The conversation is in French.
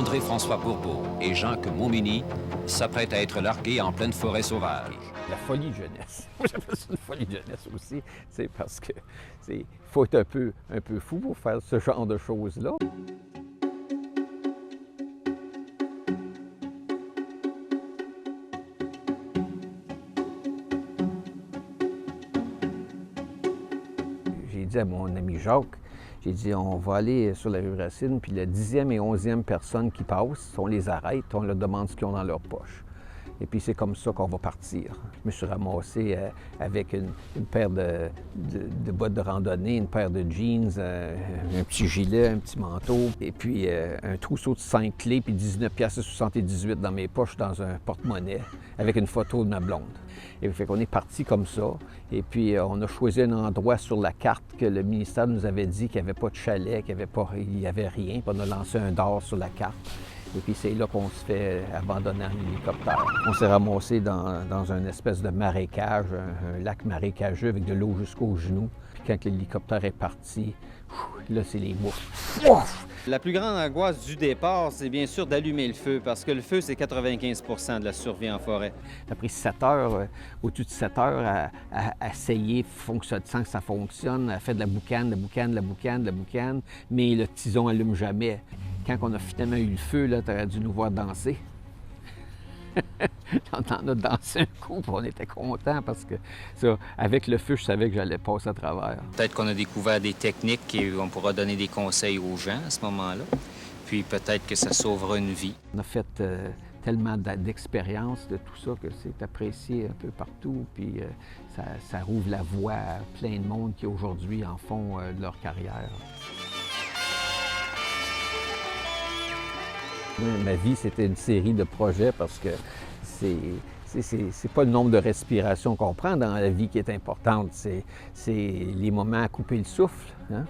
André-François Bourbeau et Jacques Montminy s'apprêtent à être largués en pleine forêt sauvage. La folie de jeunesse. Moi, j'appelle ça une folie de jeunesse aussi, parce que faut être un peu fou pour faire ce genre de choses-là. J'ai dit à mon ami Jacques, j'ai dit, on va aller sur la rue Racine, puis la 10e et 11e personne qui passe, on les arrête, on leur demande ce qu'ils ont dans leur poche. Et puis c'est comme ça qu'on va partir. Je me suis ramassé avec une paire de bottes de randonnée, une paire de jeans, un petit gilet, un petit manteau, et puis un trousseau de 5 clés, puis 19,78 dans mes poches dans un porte-monnaie, avec une photo de ma blonde. Et fait qu'on est parti comme ça. Et puis on a choisi un endroit sur la carte que le ministère nous avait dit qu'il n'y avait pas de chalet, qu'il n'y avait rien. Puis on a lancé un dard sur la carte. Et puis c'est là qu'on se fait abandonner en hélicoptère. On s'est ramassé dans une espèce de marécage, un lac marécageux avec de l'eau jusqu'aux genoux. Puis quand l'hélicoptère est parti, là, c'est les moufles. La plus grande angoisse du départ, c'est bien sûr d'allumer le feu, parce que le feu, c'est 95 % de la survie en forêt. Ça a pris 7 heures, au-dessus de 7 heures, à essayer sans que ça fonctionne, à faire de la boucane, mais le tison allume jamais. Quand on a finalement eu le feu, là, tu aurais dû nous voir danser. On en a dansé un coup, puis on était contents parce que ça, avec le feu, je savais que j'allais passer à travers. Peut-être qu'on a découvert des techniques et on pourra donner des conseils aux gens à ce moment-là. Puis peut-être que ça sauvera une vie. On a fait tellement d'expérience de tout ça que c'est apprécié un peu partout. Puis ça rouvre la voie à plein de monde qui aujourd'hui en font de leur carrière. Ma vie, c'était une série de projets parce que c'est pas le nombre de respirations qu'on prend dans la vie qui est importante, c'est les moments à couper le souffle. Hein?